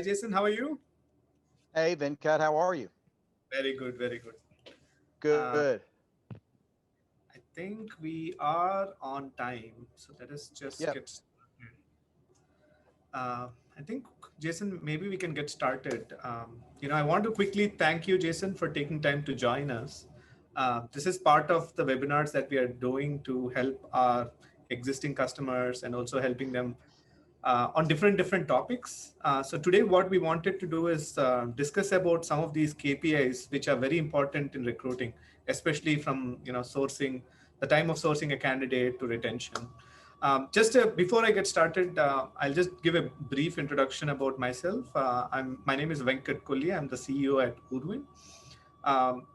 Jason. How are you? Hey, Venkat, how are you? Very good, very good. Uh, Good. I think we are on time, so let us just Yep. get started. I think, Jason, maybe we can get started. I want to quickly thank you, Jason, for taking time to join us. This is part of the webinars that we are doing to help our existing customers and also helping them on different topics. So today, what we wanted to do is discuss about some of these KPIs, which are very important in recruiting, especially from sourcing the time of sourcing a candidate to retention. Just before I get started, I'll just give a brief introduction about myself. My name is Venkat Kolli. I'm the CEO at Oorwin. Um,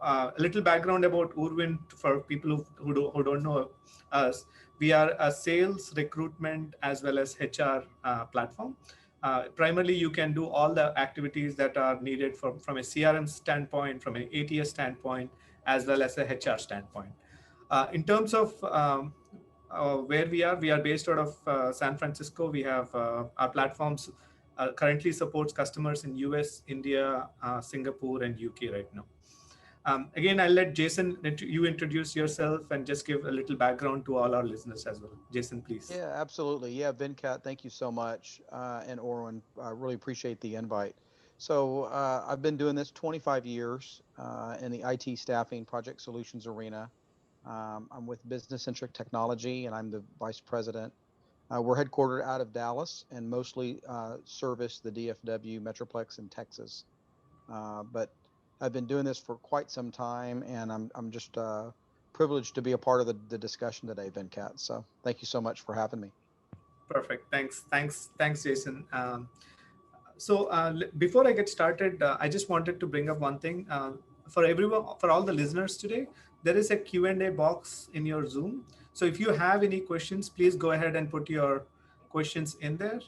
a little background about Oorwin for people who don't know us. We are a sales, recruitment, as well as HR platform. Primarily, you can do all the activities that are needed from a CRM standpoint, from an ATS standpoint, as well as a HR standpoint. In terms of where we are based out of San Francisco. We have our platforms currently supports customers in US, India, Singapore, and UK right now. Again, I'll let Jason let you introduce yourself and just give a little background to all our listeners as well. Jason, please. Yeah, absolutely. Yeah, Venkat, thank you so much. And Oorwin, I really appreciate the invite. So I've been doing this 25 years in the IT staffing project solutions arena. I'm with Business Centric Technology, and I'm the vice president. We're headquartered out of Dallas and mostly service the DFW Metroplex in Texas. But I've been doing this for quite some time, and I'm just privileged to be a part of the discussion today, Venkat. So thank you so much for having me. Perfect. Thanks, Jason. Before I get started, I just wanted to bring up one thing for everyone, for all the listeners today. There is a Q&A box in your Zoom. So if you have any questions, please go ahead and put your questions in there,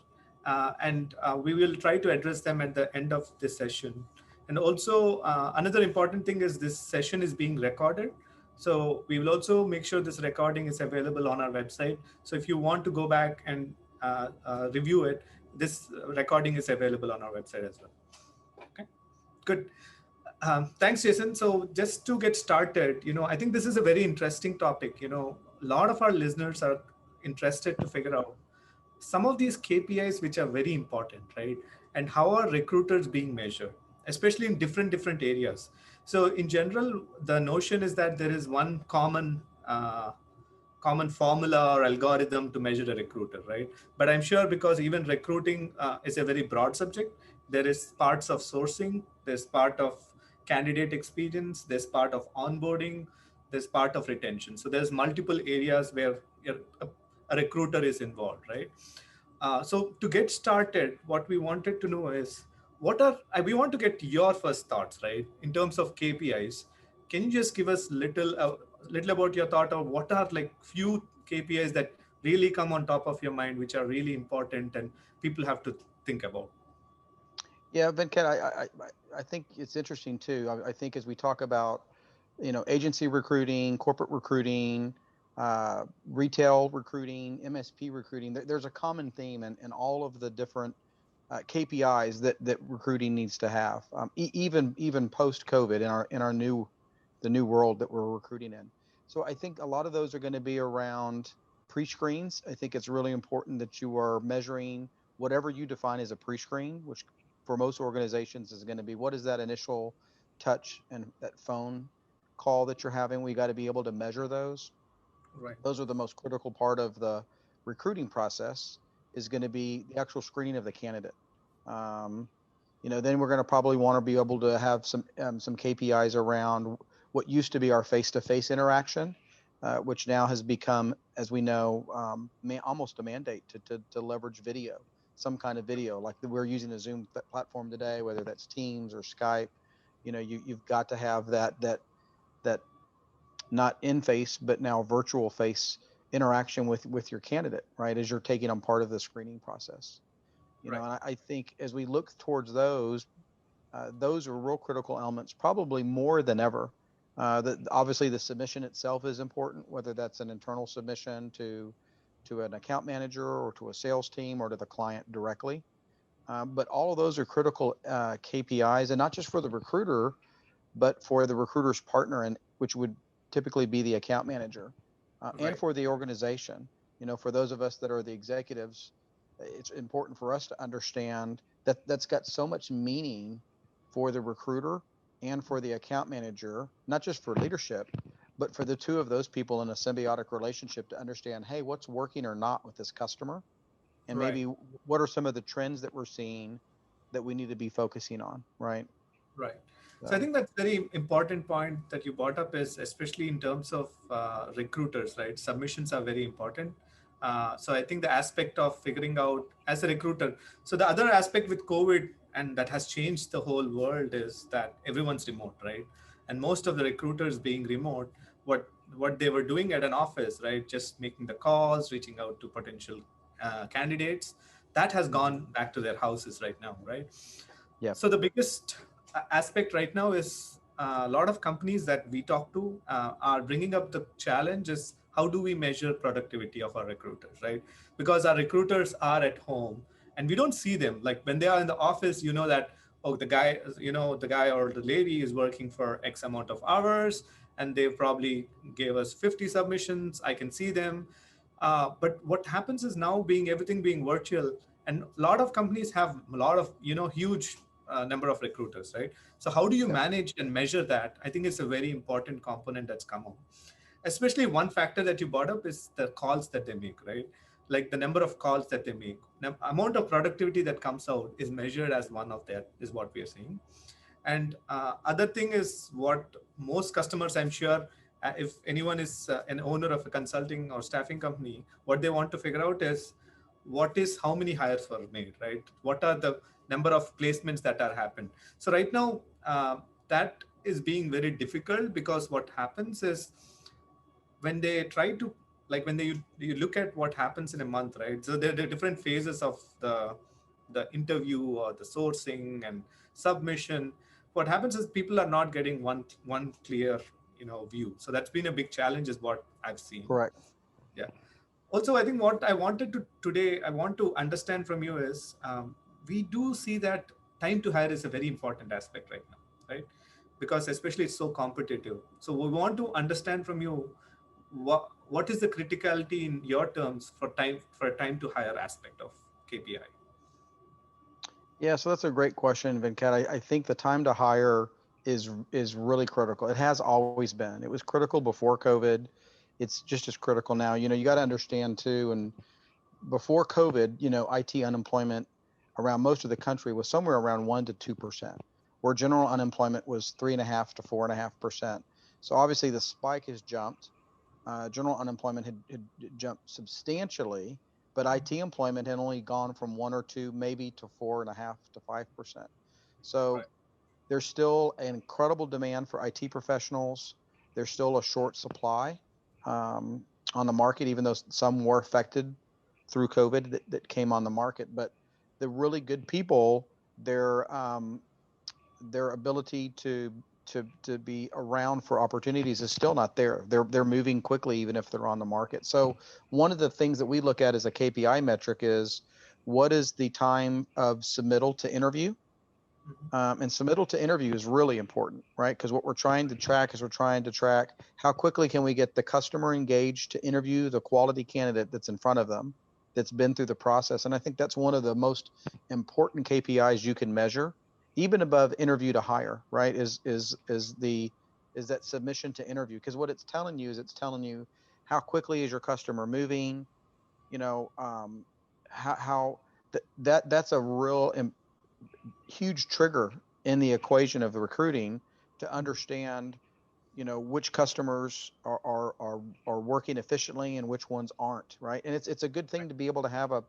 and we will try to address them at the end of this session. And also, another important thing is this session is being recorded. So we will also make sure this recording is available on our website. So if you want to go back and review it, this recording is available on our website as well. Okay, good. Thanks, Jason. So just to get started, I think this is a very interesting topic. A lot of our listeners are interested to figure out some of these KPIs which are very important, right? And how are recruiters being measured, especially in different areas. So in general, the notion is that there is one common formula or algorithm to measure a recruiter, right? But I'm sure because even recruiting is a very broad subject, there is parts of sourcing, there's part of candidate experience, there's part of onboarding, there's part of retention. So there's multiple areas where a recruiter is involved, right? So to get started, what we wanted to know is we want to get your first thoughts, right, in terms of KPIs. Can you just give us little about your thought of what are like few KPIs that really come on top of your mind, which are really important and people have to think about? Yeah, Venkat, I think it's interesting too. I think as we talk about, agency recruiting, corporate recruiting, retail recruiting, MSP recruiting, there's a common theme in all of the different KPIs that recruiting needs to have, even post COVID in our the new world that we're recruiting in. So I think a lot of those are going to be around pre-screens. I think it's really important that you are measuring whatever you define as a pre-screen, which for most organizations is going to be what is that initial touch and that phone call that you're having. We got to be able to measure those. Right. Those are the most critical part of the recruiting process is going to be the actual screening of the candidate. Um, then we're going to probably want to be able to have some KPIs around what used to be our face-to-face interaction, which now has become, as we know, almost a mandate to leverage video, some kind of video, like we're using a Zoom platform today, whether that's Teams or Skype. You've got to have that not in face, but now virtual face interaction with your candidate, right? As you're taking on part of the screening process. Right. And I think as we look towards those are real critical elements, probably more than ever. Obviously, the submission itself is important, whether that's an internal submission to an account manager or to a sales team or to the client directly. But all of those are critical KPIs, and not just for the recruiter, but for the recruiter's partner, and which would typically be the account manager, and Right. for the organization. For those of us that are the executives, it's important for us to understand that that's got so much meaning for the recruiter and for the account manager, not just for leadership, but for the two of those people in a symbiotic relationship to understand, hey, what's working or not with this customer, and Right. maybe what are some of the trends that we're seeing that we need to be focusing on, right? Right. So I So think that's very important point that you brought up is especially in terms of recruiters, right? Submissions are very important. So I think the aspect of figuring out as a recruiter. So the other aspect with COVID and that has changed the whole world is that everyone's remote, right? And most of the recruiters being remote, what they were doing at an office, right? Just making the calls, reaching out to potential candidates, that has mhm. gone back to their houses right now, right? Yep. So the biggest aspect right now is a lot of companies that we talk to are bringing up the challenge is how do we measure productivity of our recruiters, right? Because our recruiters are at home and we don't see them. Like when they are in the office, you know that, oh, the guy or the lady is working for X amount of hours and they probably gave us 50 submissions. I can see them. But what happens is now being everything being virtual, and a lot of companies have a lot of huge number of recruiters, right? So how do you Yep. manage and measure that? I think it's a very important component that's come up. Especially one factor that you brought up is the calls that they make, right? Like the number of calls that they make. Now, amount of productivity that comes out is measured as one of that is what we are seeing. And other thing is what most customers, I'm sure, if anyone is an owner of a consulting or staffing company, what they want to figure out is what is how many hires were made, right? What are the number of placements that are happened? So right now, that is being very difficult because what happens is when they try to like when you look at what happens in a month, right? So there are different phases of the interview or the sourcing and submission. What happens is people are not getting one clear view. So that's been a big challenge is what I've seen. Correct. Yeah. Also, I think what I wanted to today, I want to understand from you is we do see that time to hire is a very important aspect right now, right? Because especially it's so competitive. So we want to understand from you what is the criticality in your terms for a time to hire aspect of KPI. Yeah, so that's a great question, Venkat. I think the time to hire is really critical. It has always been. It was critical before COVID. It's just as critical now. You got to understand too, and before COVID, IT unemployment around most of the country was somewhere around 1 to 2%, where general unemployment was 3.5 to 4.5%. So obviously the spike has jumped. General unemployment had jumped substantially, but IT employment had only gone from 1 or 2, maybe to 4.5 to 5%. So Right. there's still an incredible demand for IT professionals. There's still a short supply on the market, even though some were affected through COVID that came on the market. But the really good people, their ability to be around for opportunities is still not there. They're moving quickly even if they're on the market. So one of the things that we look at as a KPI metric is what is the time of submittal to interview. And submittal to interview is really important, right? Because what we're trying to track is we're trying to track how quickly can we get the customer engaged to interview the quality candidate that's in front of them, that's been through the process. And I think that's one of the most important KPIs you can measure, even above interview to hire, right? Is that submission to interview? Because what it's telling you is it's telling you how quickly is your customer moving, you know, how that's a real huge trigger in the equation of the recruiting to understand which customers are working efficiently and which ones aren't, right? And it's a good thing to be able to have a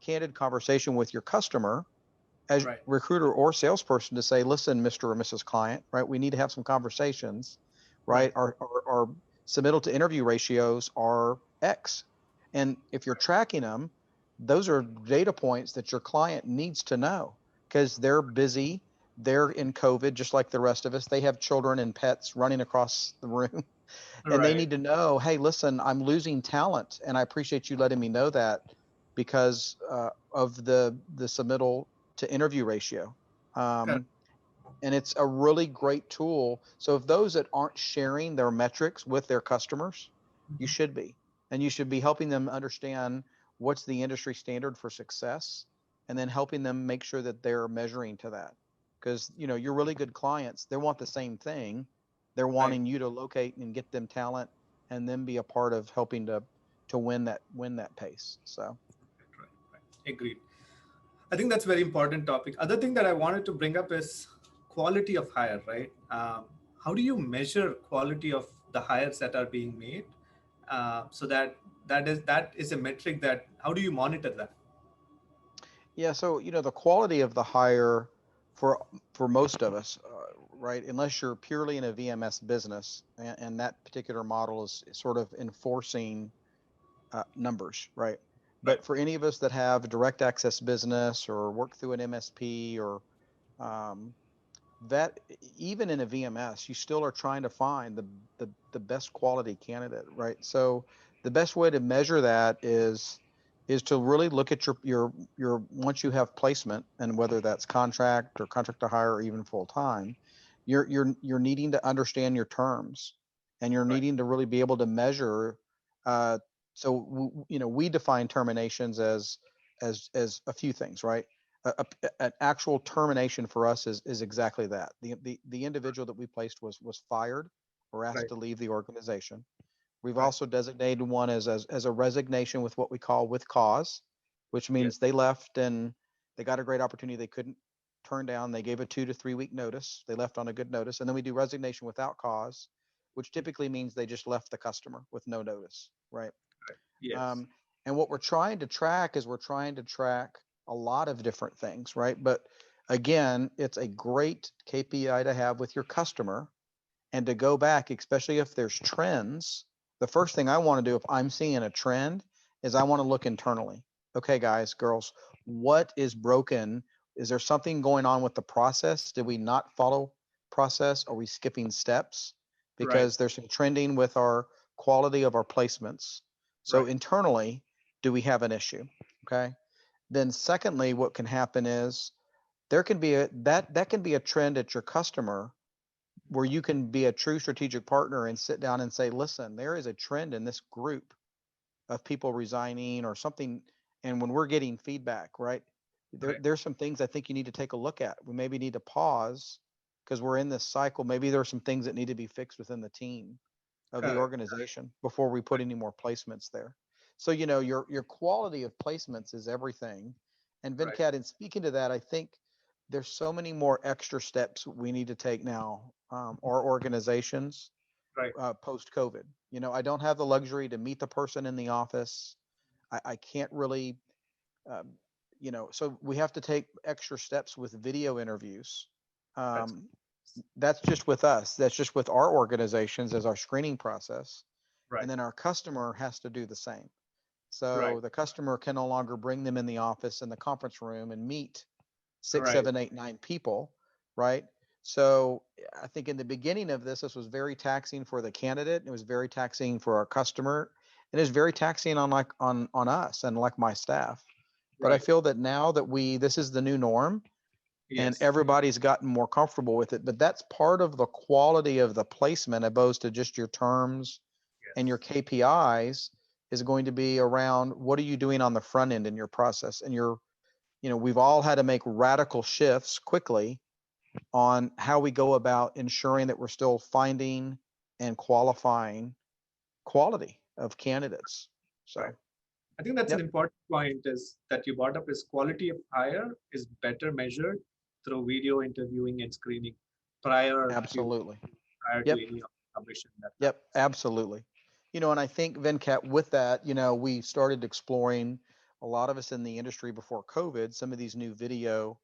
candid conversation with your customer as Right. recruiter or salesperson to say, listen, Mr. or Mrs. Client, right, we need to have some conversations, right? Right. Our submittal to interview ratios are X, and if you're tracking them, those are data points that your client needs to know because they're busy, they're in COVID just like the rest of us, they have children and pets running across the room, and they Right. need to know, hey, listen, I'm losing talent, and I appreciate you letting me know that because of the submittal to interview ratio. Correct. Um, and it's a really great tool. So if those that aren't sharing their metrics with their customers, you Mhm. should be, and you should be helping them understand what's the industry standard for success, and then helping them make sure that they're measuring to that. Because your really good clients, they want the same thing. They're Right. wanting you to locate and get them talent, and then be a part of helping to win that pace. So Right. Right. Agreed. I think that's a very important topic. Other thing that I wanted to bring up is quality of hire, right? How do you measure quality of the hires that are being made? So that is a metric that how do you monitor that? yeah, so the quality of the hire for most of us, right? Unless you're purely in a VMS business, and that particular model is sort of enforcing numbers, right? Right. But for any of us that have direct access business or work through an MSP, or um, that, even in a VMS, you still are trying to find the best quality candidate, right? So the best way to measure that is to really look at your once you have placement, and whether that's contract or contract to hire or even full time, you're needing to understand your terms, and you're Right. needing to really be able to measure. Uh, we define terminations as a few things, right? An actual termination for us is exactly that. The individual that we placed was fired or asked Right. to leave the organization. We've Right. also designated one as a resignation with what we call with cause, which Yes. means they left and they got a great opportunity they couldn't turn down. They gave a 2 to 3 week notice. They left on a good notice. And then we do resignation without cause, which typically means they just left the customer with no notice, right? Right. Yes. Um, and what we're trying to track a lot of different things, right? But again, it's a great KPI to have with your customer, and to go back, especially if there's trends. The first thing I want to do if I'm seeing a trend is I want to look internally. Okay, guys, girls, what is broken? Is there something going on with the process? Did we not follow process? Are we skipping steps? Right. Because there's some trending with our quality of our placements. So Right. internally, do we have an issue? Okay. Then secondly, what can happen is there can be that can be a trend at your customer, where you can be a true strategic partner and sit down and say, listen, there is a trend in this group of people resigning or something. And when we're getting feedback, right, Right. there's some things I think you need to take a look at. We maybe need to pause, because we're in this cycle. Maybe there are some things that need to be fixed within the team of the Correct. organization before we put Right. any more placements there. So your quality of placements is everything. And Right. Venkat, in speaking to that, I think there's so many more extra steps we need to take now, our organizations, Right. post COVID. I don't have the luxury to meet the person in the office. I can't really, um, so we have to take extra steps with video interviews. That's Um, that's just with us. That's just with our organizations as our screening process. And right. then our customer has to do the same. Right. So the customer can no longer bring them in the office, in the conference room, and meet six, Right. seven, eight, 9 people, right? So I think in the beginning of this was very taxing for the candidate. It was very taxing for our customer. And it was very taxing on us and like my staff. But I Right. feel that now that this is the new norm, and Yes. everybody's gotten more comfortable with it. But that's part of the quality of the placement, opposed to just your terms and your Yes. KPIs, is going to be around what are you doing on the front end in your process. And we've all had to make radical shifts quickly on how we go about ensuring that we're still finding and qualifying quality of candidates. Right. So, I think that's an yep, important point is that you brought up is quality of hire is better measured through video interviewing and screening prior to absolutely. prior to Yep, any submission that yep, happens. absolutely. And I think, Venkat, with that, we started exploring, a lot of us in the industry before COVID, some of these new video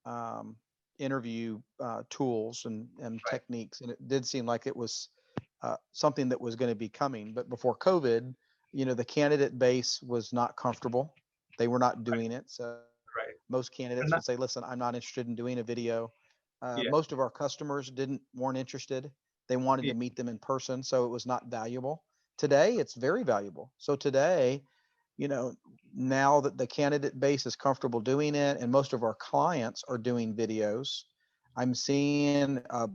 um, interview tools and Right. techniques. And it did seem like it was something that was going to be coming. But before COVID, the candidate base was not comfortable. They were not Right. doing it. So Right. most candidates And would that, say, listen, I'm not interested in doing a video. yeah. Most of our customers weren't interested. They wanted Yeah. to meet them in person, so it was not valuable. Today, it's very valuable. So today, you know, now that the candidate base is comfortable doing it and most of our clients are doing videos, I'm seeing a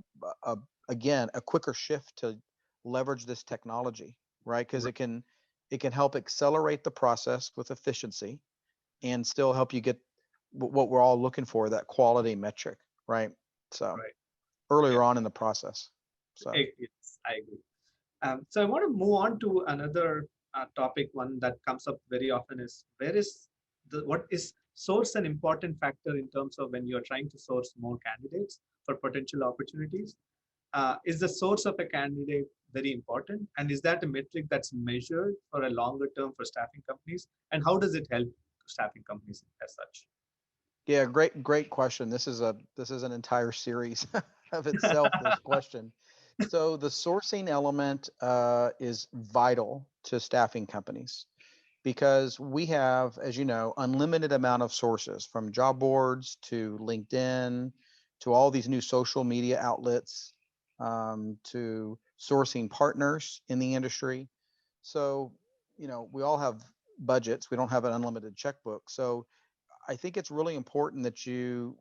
again a quicker shift to leverage this technology, right? Because it can help accelerate the process with efficiency and still help you get what we're all looking for, that quality metric, right? So Right. Yeah. earlier on in the process. So Yes, I agree. So I want to move on to another topic. One that comes up very often is what is source an important factor in terms of when you're trying to source more candidates for potential opportunities? Is the source of a candidate very important, and is that a metric that's measured for a longer term for staffing companies? And how does it help staffing companies as such? yeah, great question. This is an entire series of itself, this question. So the sourcing element is vital to staffing companies because we have, as you know, unlimited amount of sources from job boards to LinkedIn to all these new social media outlets, to sourcing partners in the industry. So, we all have budgets. We don't have an unlimited checkbook. So I think it's really important that you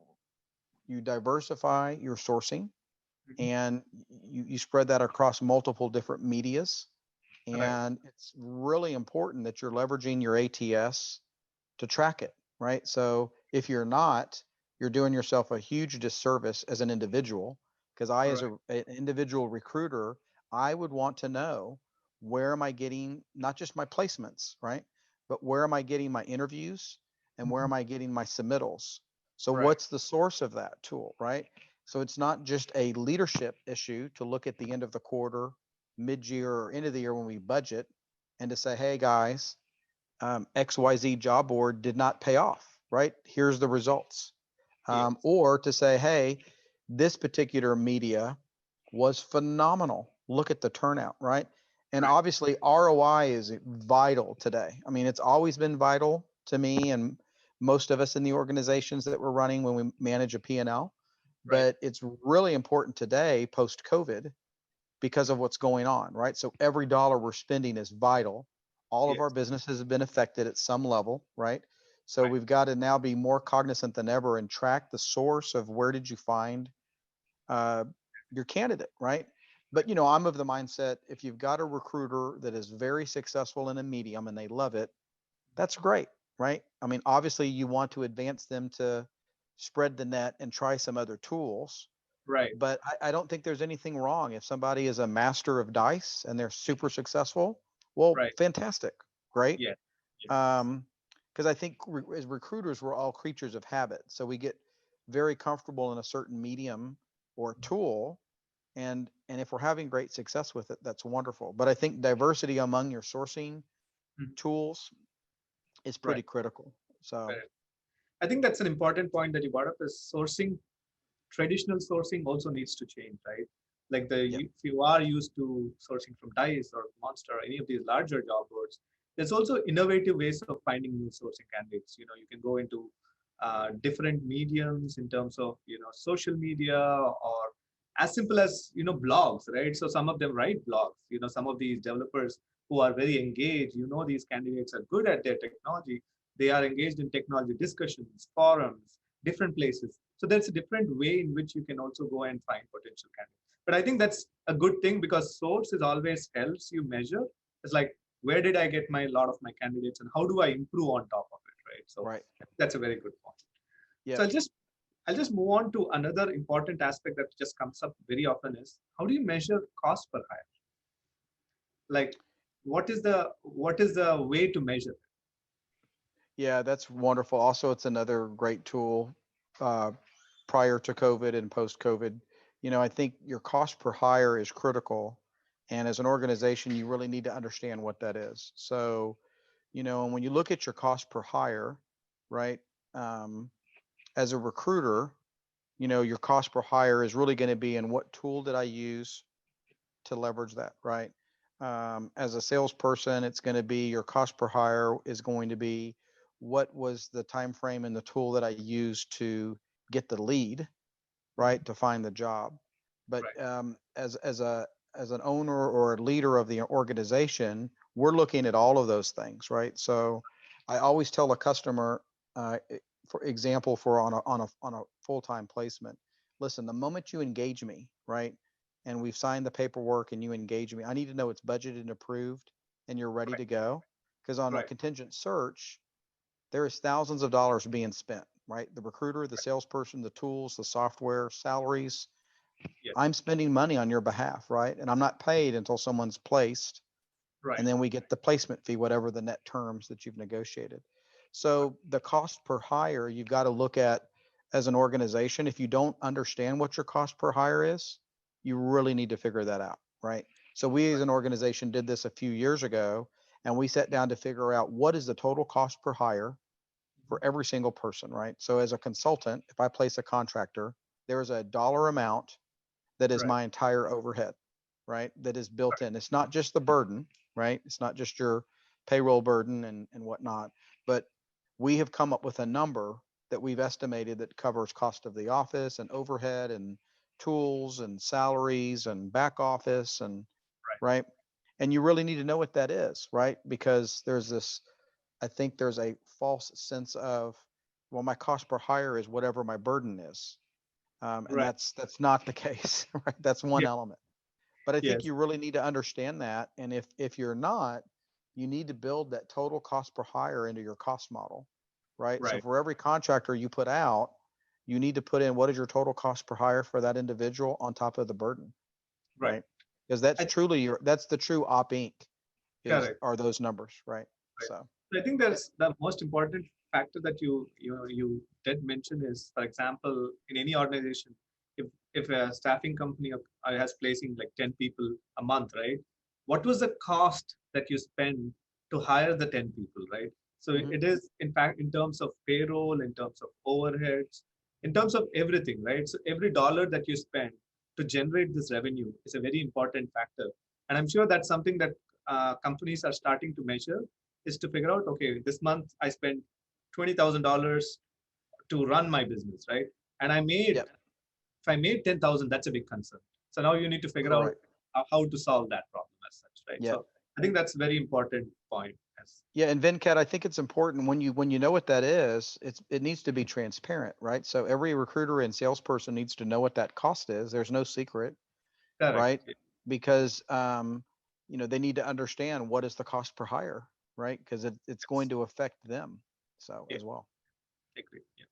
diversify your sourcing Mhm. and you spread that across multiple different medias. Right. And it's really important that you're leveraging your ATS to track it, right? So if you're not, you're doing yourself a huge disservice as an individual. Because as Right. an individual recruiter, I would want to know, where am I getting not just my placements, right? But where am I getting my interviews and where Mhm. am I getting my submittals? So Right. what's the source of that tool, right? So it's not just a leadership issue to look at the end of the quarter, mid-year, or end of the year when we budget and to say, hey guys, XYZ job board did not pay off, right? Here's the results. Yes. Or to say, hey, this particular media was phenomenal. Look at the turnout, right? And Right. obviously, ROI is vital today. I mean, it's always been vital to me and most of us in the organizations that we're running when we manage a P&L. Right. But it's really important today, post COVID, because of what's going on, right? So every dollar we're spending is vital. All of our Yes. businesses have been affected at some level, right? So Right. we've got to now be more cognizant than ever and track the source of where did you find uh, your candidate, right? But I'm of the mindset, if you've got a recruiter that is very successful in a medium and they love it, that's great, right? I mean, obviously you want to advance them to spread the net and try some other tools, Right. but I don't think there's anything wrong if somebody is a master of dice and they're super successful. Well, Right. fantastic, great. Yes. Yes. Um, because I think as recruiters, we're all creatures of habit, so we get very comfortable in a certain medium or tool, and if we're having great success with it, that's wonderful. But I think diversity among your sourcing Mhm. tools is Right. pretty critical. So Correct. I think that's an important point that you brought up is sourcing. Traditional sourcing also needs to change, right? Like yeah, if you are used to sourcing from Dice or Monster or any of these larger job boards, there's also innovative ways of finding new sourcing candidates. You can go into different mediums in terms of social media, or as simple as blogs, right? So some of them write blogs. Some of these developers who are very engaged, these candidates are good at their technology. They are engaged in technology discussions, forums, different places. So there's a different way in which you can also go and find potential candidates. But I think that's a good thing because source is always helps you measure. It's like, where did I get my lot of my candidates and how do I improve on top of it, right? So right. that's a very good point. So Yeah. I'll just move on to another important aspect that just comes up very often is how do you measure cost per hire? Like, what is the way to measure it? Yeah, that's wonderful. Also, it's another great tool uh, prior to COVID and post COVID. I think your cost per hire is critical. And as an organization, you really need to understand what that is. So, and when you look at your cost per hire, right, um, as a recruiter, your cost per hire is really going to be in what tool did I use to leverage that, right? As a salesperson, it's going to be your cost per hire is going to be what was the time frame and the tool that I used to get the lead, Mhm. right, to find the job. But Right. as an owner or a leader of the organization, we're looking at all of those things, right? So I always tell a customer, for example, for on a full-time placement, listen, the moment you engage me, right, and we've signed the paperwork and you engage me, I need to know it's budgeted and approved and you're ready Right. to go. Because on a Right. contingent search, there is thousands of dollars being spent, right? The recruiter, the salesperson, the tools, the software, salaries. Yes. I'm spending money on your behalf, right? And I'm not paid until someone's placed, Right. and then we get the placement fee, whatever the net terms that you've negotiated. So the cost per hire, you've got to look at as an organization. If you don't understand what your cost per hire is, you really need to figure that out, right? So we as an organization did this a few years ago, and we sat down to figure out what is the total cost per hire for every single person, right? So as a consultant, if I place a contractor, there is a dollar amount that is Right. my entire overhead, right? That is built in. It's not just the burden, right? It's not just your payroll burden and whatnot, but we have come up with a number that we've estimated that covers cost of the office and overhead and tools and salaries and back office and Right. right. And you really need to know what that is, right? Because there's this, I think there's a false sense of, well, my cost per hire is whatever my burden is. And Right. that's not the case, right? That's one Yeah. element. But I think Yes. you really need to understand that. And if you're not, you need to build that total cost per hire into your cost model, right? So Right. for every contractor you put out, you need to put in what is your total cost per hire for that individual on top of the burden, Right. right? Because that's I truly that's the true op inc is correct. are those numbers, right? Right. So So I think yeah. that's the most important factor that you did mention is, for example, in any organization, if a staffing company has placing like 10 people a month, right? What was the cost that you spend to hire the 10 people, right? So Hmm. it is in fact in terms of payroll, in terms of overheads, in terms of everything, right? So every dollar that you spend to generate this revenue is a very important factor. And I'm sure that's something that companies are starting to measure, is to figure out, okay, this month I spent $20,000 to run my business, right? And Yep. if I made 10,000, that's a big concern. So now you need to figure out Correct. how to solve that problem as such, right? Yep. So I think that's a very important point. As Yeah, and Venkat, I think it's important when you know what that is, it needs to be transparent, right? So every recruiter and salesperson needs to know what that cost is. There's no secret, correct. right? Because they need to understand what is the cost per hire, right? Because it's going Yes. to affect them so Yeah, as well. agree. Yeah.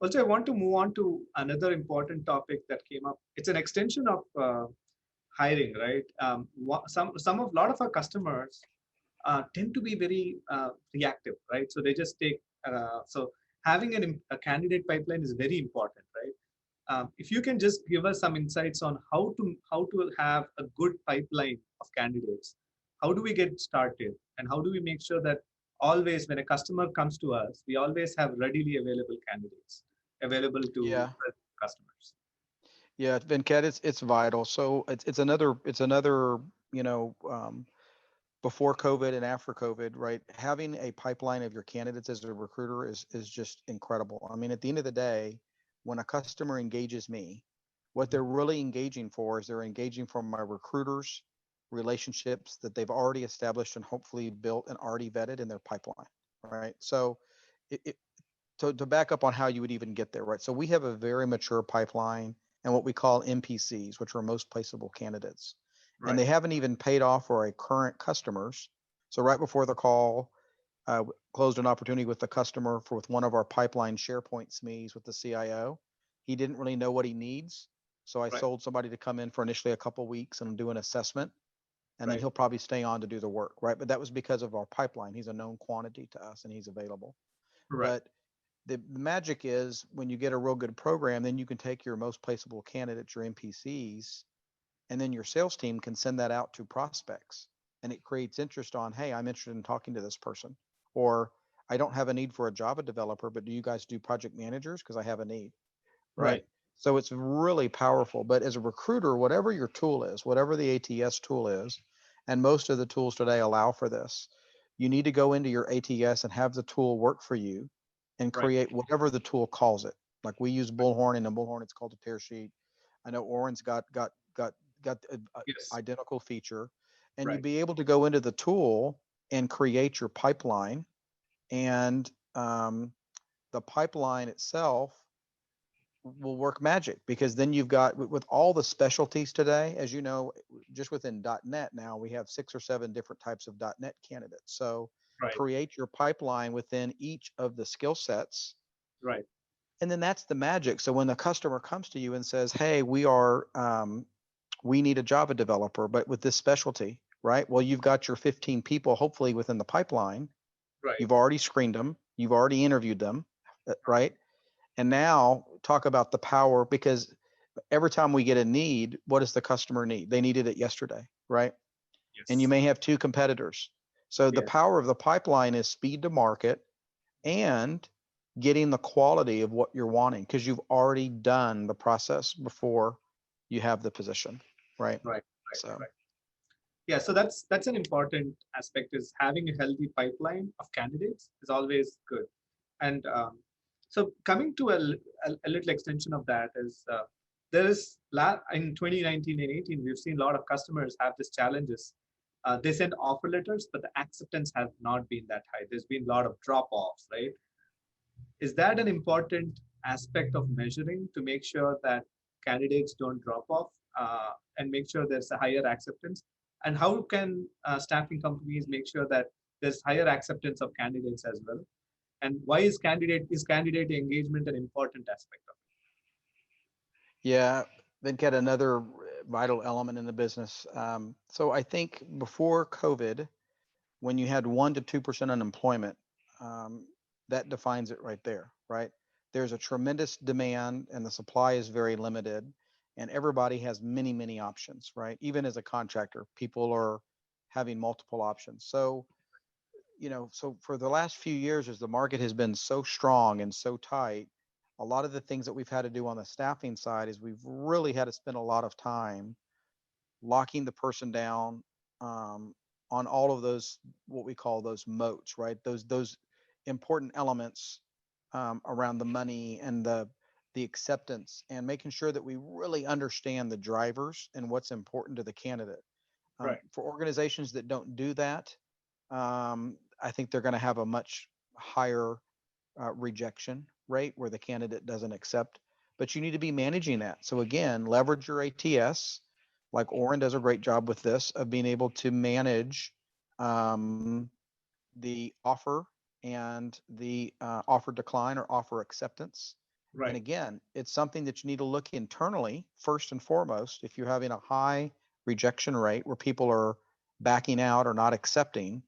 Also, I want to move on to another important topic that came up. It's an extension of hiring, right? Some of lot of our customers tend to be very reactive, right? So they just take. So having a candidate pipeline is very important, right? If you can just give us some insights on how to have a good pipeline of candidates, how do we get started, and how do we make sure that always when a customer comes to us, we always have readily available candidates available to Yeah. customers. Yeah, Venkat, it's vital. So it's another, you know, um, before COVID and after COVID, right? Having a pipeline of your candidates as a recruiter is just incredible. I mean, at the end of the day, when a customer engages me, what Mhm. they're really engaging for is they're engaging for my recruiters relationships that they've already established and hopefully built and already vetted in their pipeline, right? So it, to back up on how you would even get there, right? So we have a very mature pipeline and what we call MPCs, which are most placeable candidates. And Right, they haven't even paid off for our current customers. So right before the call, closed an opportunity with the customer for with one of our pipeline SharePoint SMEs with the CIO. He didn't really know what he needs. So I right, sold somebody to come in for initially a couple weeks and do an assessment. And then right, he'll probably stay on to do the work, right? But that was because of our pipeline. He's a known quantity to us and he's available. right, But the magic is when you get a real good program, then you can take your most placeable candidates, your NPCs, and then your sales team can send that out to prospects. And it creates interest on, hey, I'm interested in talking to this person. Or I don't have a need for a Java developer, but do you guys do project managers? Because I have a need, right? right, So it's really powerful. But as a recruiter, whatever your tool is, whatever the ATS tool is, and most of the tools today allow for this, you need to go into your ATS and have the tool work for you and right. create whatever the tool calls it. Like we use Bullhorn, and in Bullhorn it's called a tear sheet. I know Orin's got got a Yes, identical feature, and right, you'd be able to go into the tool and create your pipeline. And the pipeline itself will work magic, because then you've got, with all the specialties today, as you know, just within .NET now, we have 6 or 7 different types of .NET candidates. So Right. create your pipeline within each of the skill sets. Right. And then that's the magic. So when the customer comes to you and says, hey, we need a Java developer, but with this specialty, right? Well, you've got your 15 people, hopefully within the pipeline. Right. You've already screened them. You've already interviewed them, right? And now talk about the power, because every time we get a need, what does the customer need? They needed it yesterday, right? And you Yes. may have 2 competitors. So the Yes. power of the pipeline is speed to market and getting the quality of what you're wanting, because you've already done the process before you have the position, right? Right. Right. So Right. Yeah. So that's an important aspect, is having a healthy pipeline of candidates is always good. And so coming to a little extension of that is there is in 2019 and 18, we've seen a lot of customers have these challenges. They send offer letters, but the acceptance has not been that high. There's been a lot of drop offs, right? Is that an important aspect of measuring to make sure that candidates don't drop off and make sure there's a higher acceptance? And how can staffing companies make sure that there's higher acceptance of candidates as well? And why is candidate engagement an important aspect of yeah, then get another vital element in the business. So I think before COVID, when you had 1 to 2% unemployment, um, that defines it right there, right? There's a tremendous demand and the supply is very limited, and everybody has many, many options, right? Even as a contractor, people are having multiple options. So, so for the last few years, as the market has been so strong and so tight, a lot of the things that we've had to do on the staffing side is we've really had to spend a lot of time locking the person down, on all of those, what we call those moats, right? Those important elements, around the money and the acceptance, and making sure that we really understand the drivers and what's important to the candidate. right? For organizations that don't do that, I think they're going to have a much higher rejection rate where the candidate doesn't accept. But you need to be managing that. So again, leverage your ATS. Like Oorwin does a great job with this, of being able to manage um, the offer and the offer decline or offer acceptance. And Right. again, it's something that you need to look internally first and foremost. If you're having a high rejection rate where people are backing out or not accepting,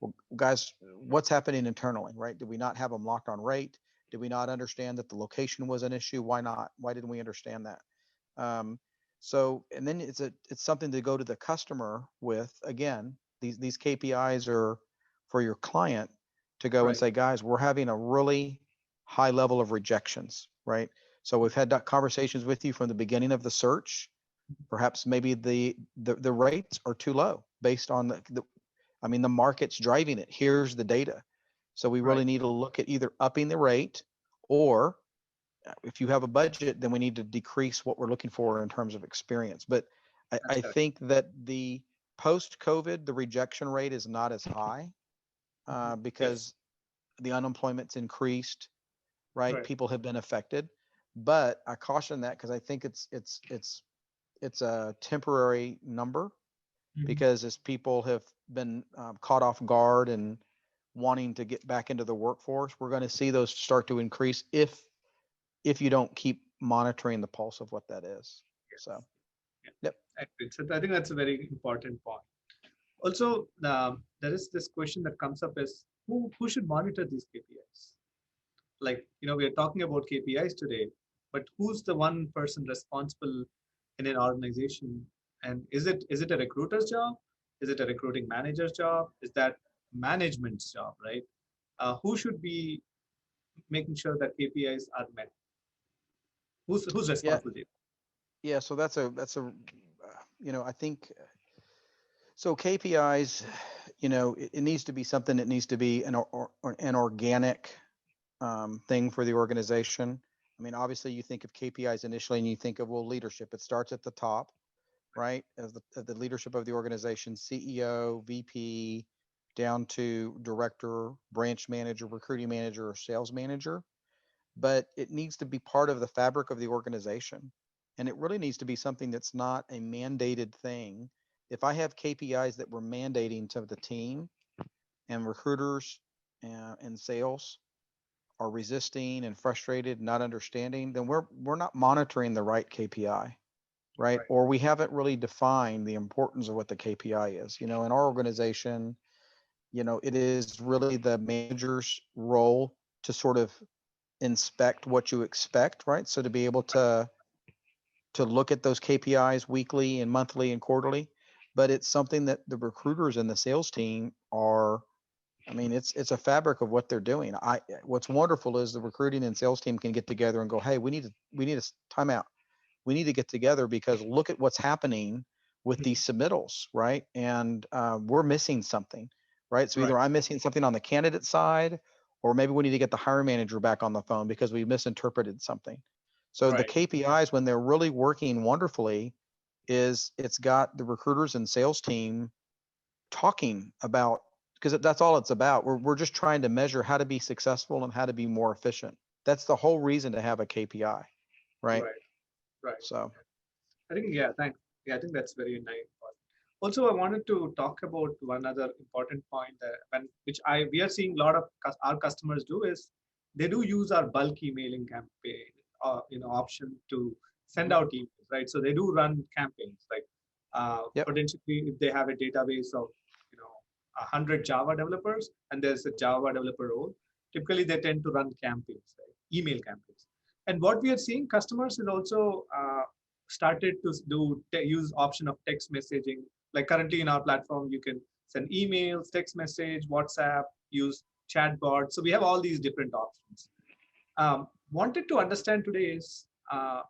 well, guys, what's happening internally, right? Did we not have them locked on rate? Did we not understand that the location was an issue? Why not? Why didn't we understand that? Um, and then it's something to go to the customer with. Again, these KPIs are for your client to go and Right. say, guys, we're having a really high level of rejections, right? So we've had conversations with you from the beginning of the search. Perhaps maybe the rates are too low based on the market's driving it. Here's the data. So we Right. really need to look at either upping the rate, or if you have a budget, then we need to decrease what we're looking for in terms of experience. But That's I correct. think that the post-COVID, the rejection rate is not as high, Yes. because the unemployment's increased, right? Right. People have been affected. But I caution that, because I think it's a temporary number, Mhm. because as people have been caught off guard and wanting to get back into the workforce, we're going to see those start to increase if you don't keep monitoring the pulse of what that is. So, Yes. Yeah. yep. Agreed. So I think that's a very important point. Also, there is this question that comes up: is who should monitor these KPIs? Like, we are talking about KPIs today, but who's the one person responsible in an organization? And is it a recruiter's job? Is it a recruiting manager's job? Is that management's job, right? Who should be making sure that KPIs are met? Who's Yeah, responsible? yeah. So I think so. KPIs, it needs to be something that needs to be an organic thing for the organization. I mean, obviously, you think of KPIs initially, and you think of, well, leadership. It starts at the top, right? As the leadership of the organization, CEO, VP, down to director, branch manager, recruiting manager, or sales manager, but it needs to be part of the fabric of the organization. And it really needs to be something that's not a mandated thing. If I have KPIs that we're mandating to the team, and recruiters and sales are resisting and frustrated, not understanding, then we're not monitoring the right KPI, right? Right. Or we haven't really defined the importance of what the KPI is. In our organization, it is really the manager's role to sort of inspect what you expect, right? So to be able to look at those KPIs weekly and monthly and quarterly, but it's something that the recruiters and the sales team are. I mean, it's a fabric of what they're doing. What's wonderful is the recruiting and sales team can get together and go, hey, we need a timeout. We need to get together because look at what's happening with Mhm. these submittals, right? And we're missing something, right? So Right. either I'm missing something on the candidate side, or maybe we need to get the hiring manager back on the phone because we misinterpreted something. So the Right. KPIs, when they're really working wonderfully, is it's got the recruiters and sales team talking about, because that's all it's about. We're just trying to measure how to be successful and how to be more efficient. That's the whole reason to have a KPI, right? Right. Right. So I think, yeah, thanks. Yeah, I think that's very nice. Also, I wanted to talk about one other important point that which we are seeing a lot of our customers do is they do use our bulk emailing campaign, option to send out emails, right? So they do run campaigns like yep. potentially if they have a database of 100 Java developers and there's a Java developer role, typically they tend to run campaigns, right? Email campaigns. And what we are seeing customers is also started to use option of text messaging. Like currently in our platform, you can send emails, text message, WhatsApp, use chatbot. So we have all these different options. Wanted to understand today is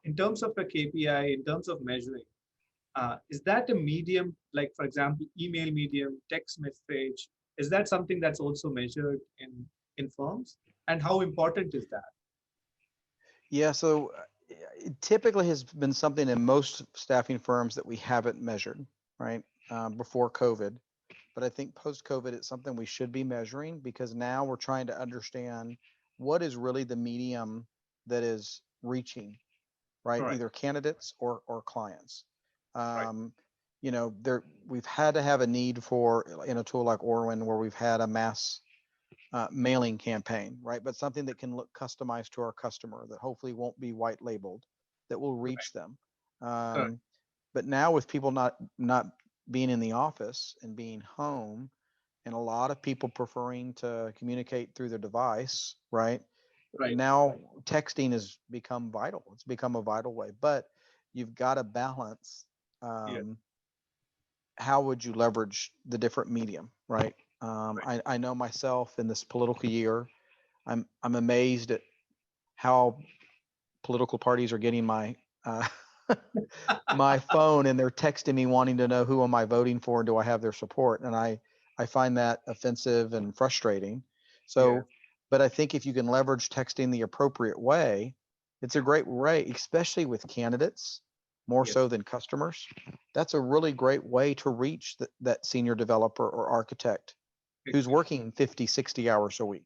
in terms of a KPI, in terms of measuring, is that a medium, like for example, email medium, text message? Is that something that's also measured in firms? And how important is that? Yeah. So it typically has been something in most staffing firms that we haven't measured, right? Before COVID. But I think post COVID, it's something we should be measuring because now we're trying to understand what is really the medium that is reaching, right? Right, Either candidates or clients. right, Um, there we've had to have a need for in a tool like Oorwin where we've had a mass mailing campaign, right? But something that can look customized to our customer that hopefully won't be white labeled, that will right, reach them. right, But now with people not being in the office and being home, and a lot of people preferring to communicate through their device, right? right. Now texting has become vital. It's become a vital way, but you've got to balance. Yes, Um, how would you leverage the different medium, right? right. I know myself in this political year, I'm amazed at how political parties are getting my uh, my phone and they're texting me wanting to know who am I voting for and do I have their support, and I find that offensive and frustrating. Yes, So, but I think if you can leverage texting the appropriate way, it's a great way, especially with candidates more yes, so than customers. That's a really great way to reach that senior developer or architect who's exactly. working 50, 60 hours a week,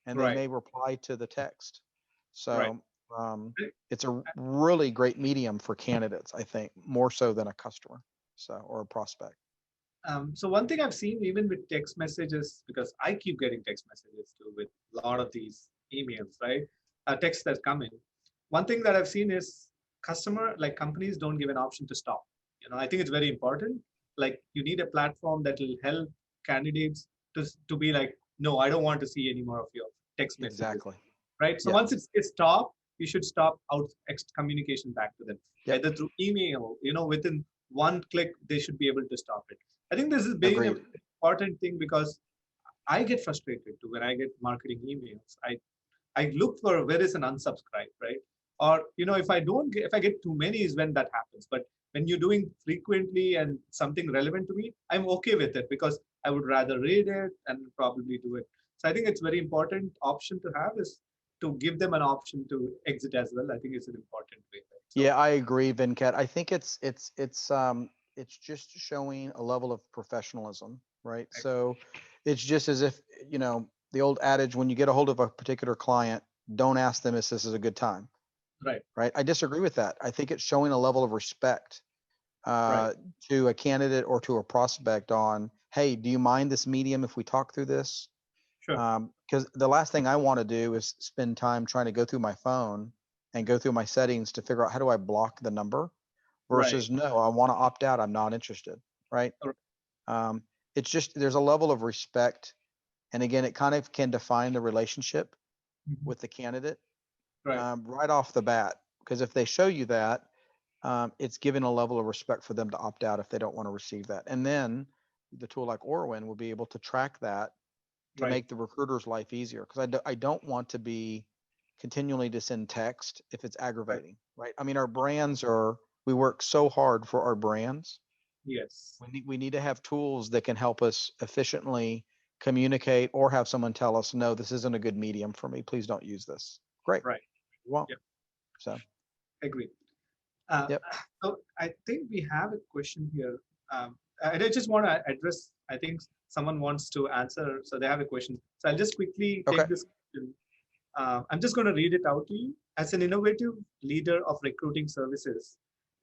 and they Right, may reply to the text. right. So it's a really great medium for candidates, I think, more so than a customer, so or a prospect. So one thing I've seen even with text messages, because I keep getting text messages too with a lot of these emails, right? Texts that come in. One thing that I've seen is like companies don't give an option to stop. I think it's very important. Like you need a platform that will help candidates to be like, no, I don't want to see any more of your text messages, Exactly. right? So Yeah. once it's stopped, you should stop out communication back to them, Yep. either through email. Within one click, they should be able to stop it. I think this has been an Agreed. important thing because I get frustrated too when I get marketing emails. I look for where is an unsubscribe, right? Or if I get too many is when that happens. But when you're doing frequently and something relevant to me, I'm okay with it because I would rather read it and probably do it. So I think it's very important option to have is to give them an option to exit as well. I think it's an important way. Right? So Yeah, I agree, Venkat. I think it's just showing a level of professionalism, right? So It's just as if, the old adage, when you get a hold of a particular client, don't ask them if this is a good time, Right. right? I disagree with that. I think it's showing a level of respect Right. uh, to a candidate or to a prospect on, hey, do you mind this medium if we talk through this? Sure. Because the last thing I want to do is spend time trying to go through my phone and go through my settings to figure out how do I block the number Right. versus no, I want to opt out. I'm not interested. Right. Or- Um, it's just there's a level of respect. And again, it kind of can define the relationship Mhm. with the candidate Right. right off the bat. Because if they show you that, it's given a level of respect for them to opt out if they don't want to receive that. And then the tool like Oorwin will be able to track that to Right. make the recruiter's life easier. Because I don't want to be continually to send text if it's Right. aggravating, right? I mean, we work so hard for our brands. Yes. We need to have tools that can help us efficiently communicate or have someone tell us, no, this isn't a good medium for me. Please don't use this. Great. Right. You won't. Yep. So, Agree. Uh, yep. so I think we have a question here. And I just want to address, I think someone wants to answer, so they have a question. So I'll just quickly Okay. take this question. I'm just going to read it out to you. As an innovative leader of recruiting services,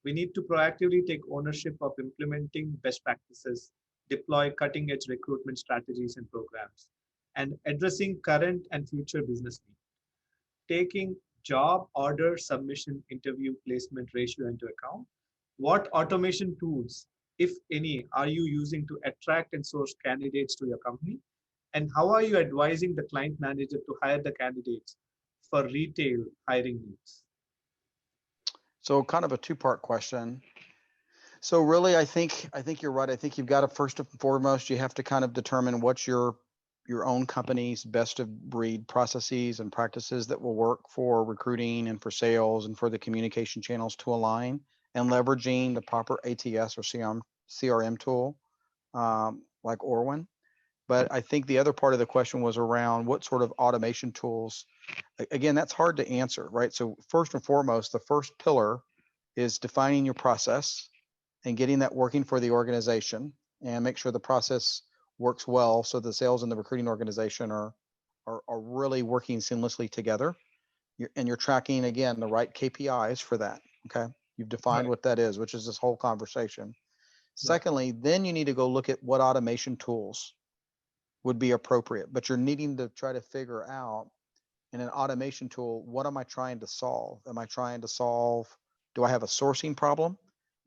we need to proactively take ownership of implementing best practices, deploy cutting edge recruitment strategies and programs, and addressing current and future business needs, taking job order submission interview placement ratio into account. What automation tools, if any, are you using to attract and source candidates to your company? And how are you advising the client manager to hire the candidates for retail hiring needs? So kind of a two-part question. So really, I think you're right. I think you've got to first and foremost, you have to kind of determine what's your own company's best of breed processes and practices that will work for recruiting and for sales and for the communication channels to align and leveraging the proper ATS or CRM tool like Orwin. But I think the other part of the question was around what sort of automation tools. Again, that's hard to answer, right? So first and foremost, the first pillar is defining your process and getting that working for the organization and make sure the process works well so the sales and the recruiting organization are really working seamlessly together. And you're tracking again the right KPIs for that. Okay. You've defined Right, what that is, which is this whole conversation. right, Secondly, then you need to go look at what automation tools would be appropriate, but you're needing to try to figure out in an automation tool, what am I trying to solve? Am I trying to solve, do I have a sourcing problem?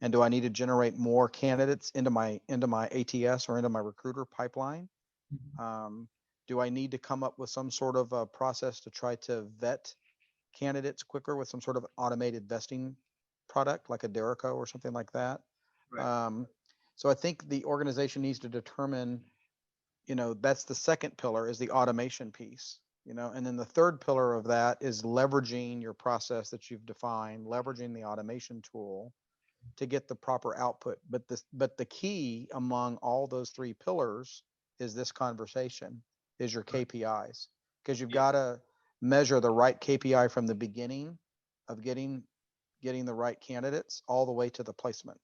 And do I need to generate more candidates into my ATS or into my recruiter pipeline? mhm, Um, do I need to come up with some sort of a process to try to vet candidates quicker with some sort of automated vesting product like a Derico or something like that? right, Um, so I think the organization needs to determine, that's the second pillar is the automation piece, and then the third pillar of that is leveraging your process that you've defined, leveraging the automation tool to get the proper output. But the key among all those three pillars is this conversation is your right. KPIs, because you've got Yes, to measure the right KPI from the beginning of getting the right candidates all the way to the placement.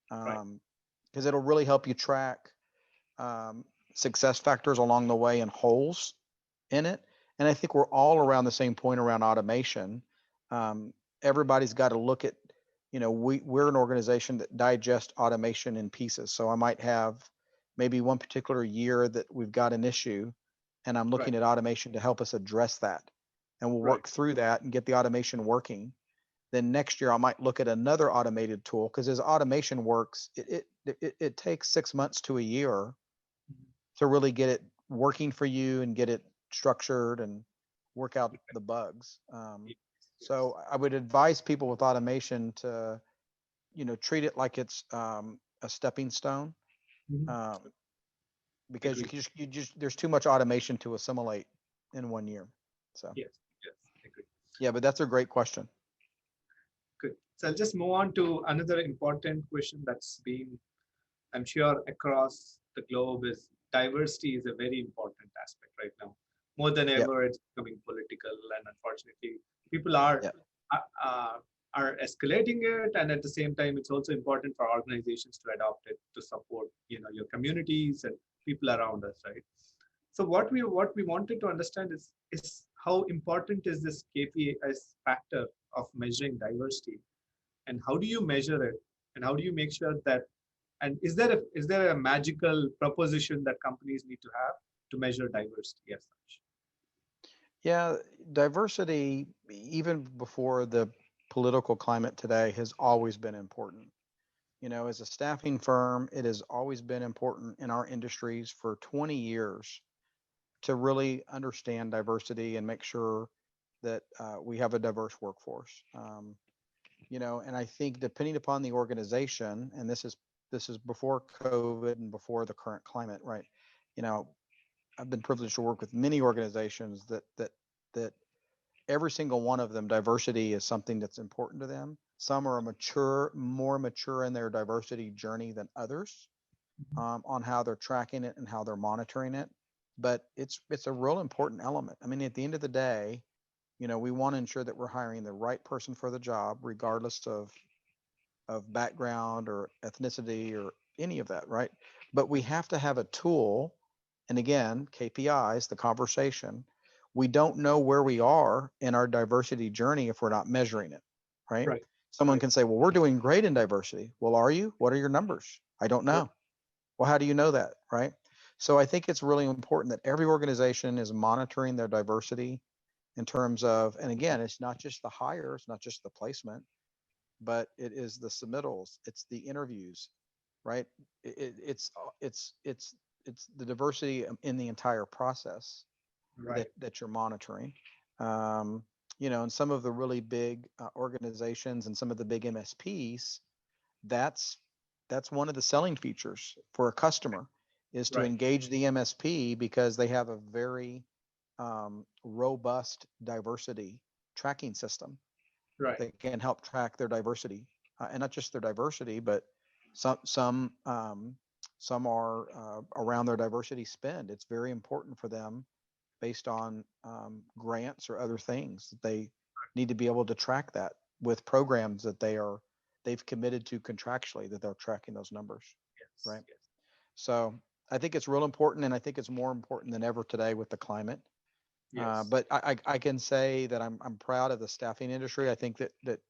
right, Because it'll really help you track um, success factors along the way and holes in it. And I think we're all around the same point around automation. Um, Everybody's got to look at, we're an organization that digests automation in pieces. So I might have maybe one particular year that we've got an issue, and I'm right, looking at automation to help us address that. And we'll right, work through that and get the automation working. Then next year I might look at another automated tool, because as automation works, it takes 6 months to a year mhm, to really get it working for you and get it structured and work out the bugs. yes, yes. So I would advise people with automation to, treat it like it's a stepping stone, Mhm. um, because Agree. you just there's too much automation to assimilate in one year. So Yes, yes, agree. yeah, but that's a great question. Good. So I'll just move on to another important question that's been, I'm sure, across the globe is diversity is a very important aspect right now. More than Yep. ever, it's becoming political, and unfortunately, people are Yep. uh, uh, are escalating it, and at the same time, it's also important for organizations to adopt it to support, your communities and people around us, right? So what we wanted to understand is how important is this KPIs factor of measuring diversity, and how do you measure it, and how do you make sure that, and is there a magical proposition that companies need to have to measure diversity as such? Yeah, diversity, even before the political climate today, has always been important. As a staffing firm, it has always been important in our industries for 20 years to really understand diversity and make sure that we have a diverse workforce. And I think depending upon the organization, and this is before COVID and before the current climate, right? You know, I've been privileged to work with many organizations that every single one of them, diversity is something that's important to them. Some are more mature in their diversity journey than others, on how they're tracking it and how they're monitoring it. But it's a real important element. I mean, at the end of the day, we want to ensure that we're hiring the right person for the job, regardless of background or ethnicity or any of that, right? But we have to have a tool, and again, KPIs, the conversation. We don't know where we are in our diversity journey if we're not measuring it, right? Right. Someone Right. can say, well, we're doing great in diversity. Well, are you? What are your numbers? I don't know. Well, how do you know that, right? So I think it's really important that every organization is monitoring their diversity in terms of, and again, it's not just the hire, it's not just the placement, but it is the submittals, it's the interviews, right? It's the diversity in the entire process Right. that you're monitoring. Um, and some of the really big organizations and some of the big MSPs, that's that's one of the selling features for a customer, is to Right. engage the MSP because they have a very robust diversity tracking system Right. that can help track their diversity, and not just their diversity, but some are around their diversity spend. It's very important for them based on grants or other things that they need to be able to track that with programs that they've committed to contractually, that they're tracking those numbers, Yes. right? Yes. So I think it's real important, and I think it's more important than ever today with the climate. Yes. But I can say that I'm proud of the staffing industry. I think that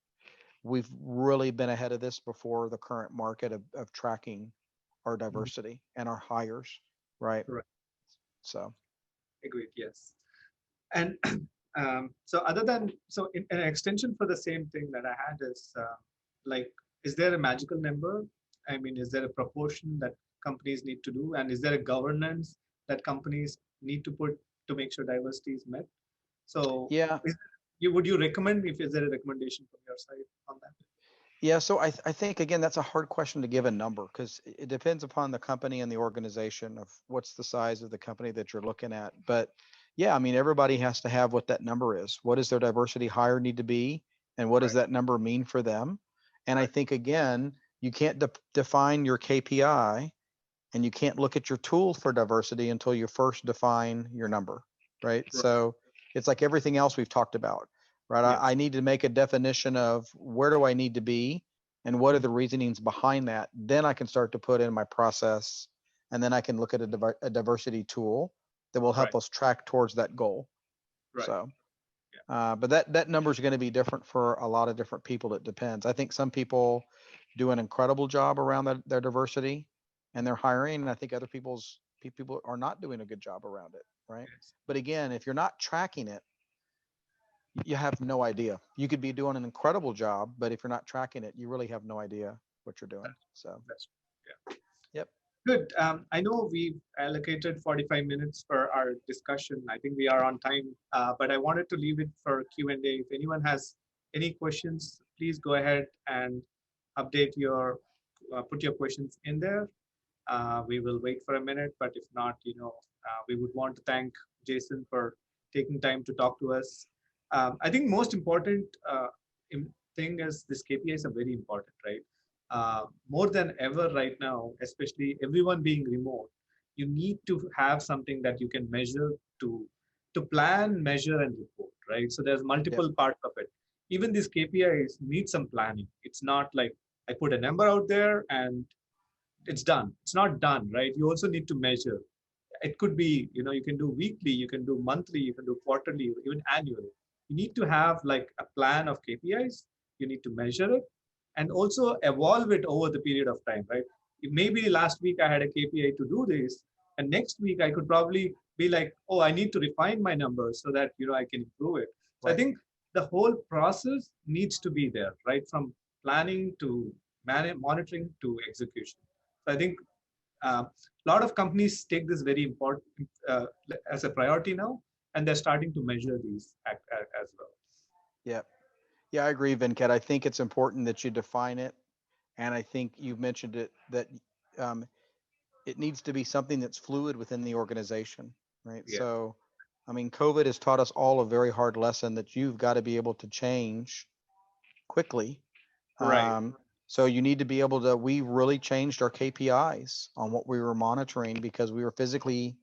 we've really been ahead of this before the current market of tracking our Mhm. diversity and our hires, right? Right. So Agreed. Yes. And so other than, so in an extension for the same thing that I had is, like, is there a magical number? I mean, is there a proportion that companies need to do, and is there a governance that companies need to put to make sure diversity is met? So yeah, is, would you recommend, if is there a recommendation from your side on that? yeah. So I think again that's a hard question to give a number because it depends upon the company and the organization of what's the size of the company that you're looking at. But yeah, I mean everybody has to have what that number is. What does their diversity hire need to be, and what does Right. that number mean for them? And I Right. think again, you can't define your KPI, and you can't look at your tool for diversity until you first define your number, right? Right. So it's like everything else we've talked about, right? I Yes. need to make a definition of where do I need to be and what are Mhm. the reasonings behind that. Then I can start to put in my process, and then I can look at a diversity tool that will Right. help us track towards that goal. Right. So, Yeah. but that number is going to be different for a lot of different people. It depends. I think some people do an incredible job around their diversity and their hiring, and I think other people are not doing a good job around it, right? Yes. But again, if you're not tracking it, you have no idea. You could be doing an incredible job, but if you're not tracking it, you really have no idea what you're That, doing. So, that's yeah. yep. Good. I know we've allocated 45 minutes for our discussion. I think we are on time, but I wanted to leave it for Q&A. If anyone has any questions, please go ahead and put your questions in there. We will wait for a minute, but if not, we would want to thank Jason for taking time to talk to us. I think most important thing is this KPIs are very important, right? More than ever right now, especially everyone being remote, you need to have something that you can measure to plan, measure, and report, right? So there's Yep. multiple parts of it. Even these KPIs need some planning. It's not like I put a number out there and it's done. It's not done, right? You also need to measure. It could be, you can do weekly, you can do monthly, you can do quarterly, even annually. You need to have like a plan of KPIs. You need to measure it and also evolve it over the period of time, right? Maybe last week I had a KPI to do this, and next week I could probably be like, oh, I need to refine my numbers so that I can improve it. So I Right. think the whole process needs to be there, right? From planning to monitoring to execution. So I think a lot of companies take this very important as a priority now, and they're starting to measure these as well. Yeah. Yeah, I agree, Venkat. I think it's important that you define it. And I think you mentioned it that um, it needs to be something that's fluid within the organization, right? Yeah. So, I mean, COVID has taught us all a very hard lesson that you've got to be able to change quickly. Right. Um, so you need to be able to. We really changed our KPIs on what we were monitoring because we were physically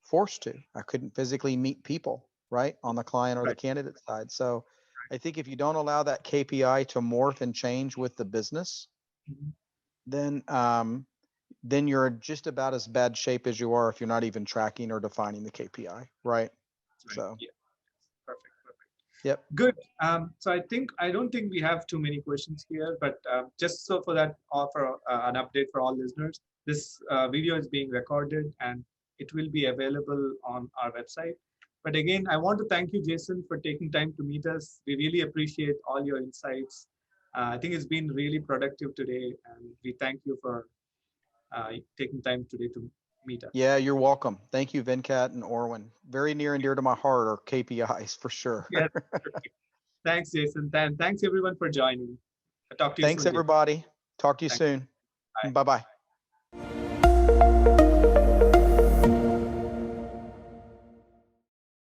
forced to. I couldn't physically meet people, right, on the client or the Right. candidate side. So I think if you don't allow that KPI to morph and change with the business, Mhm. then then you're just about as bad shape as you are if you're not even tracking or defining the KPI, right? That's right. So, Yeah. Perfect. Perfect. yep. Good. So I don't think we have too many questions here, but just so for that, offer an update for all listeners. This video is being recorded and it will be available on our website. But again, I want to thank you, Jason, for taking time to meet us. We really appreciate all your insights. I think it's been really productive today, and we thank you for taking time today to meet us. Yeah, you're welcome. Thank you, Venkat and Orwin. Very near and dear to my heart are KPIs for sure. Yes. Thanks, Jason. And thanks everyone for joining. I'll talk to you Thanks, soon, Jason. everybody. Talk to you Thank you. soon. Bye. Bye bye.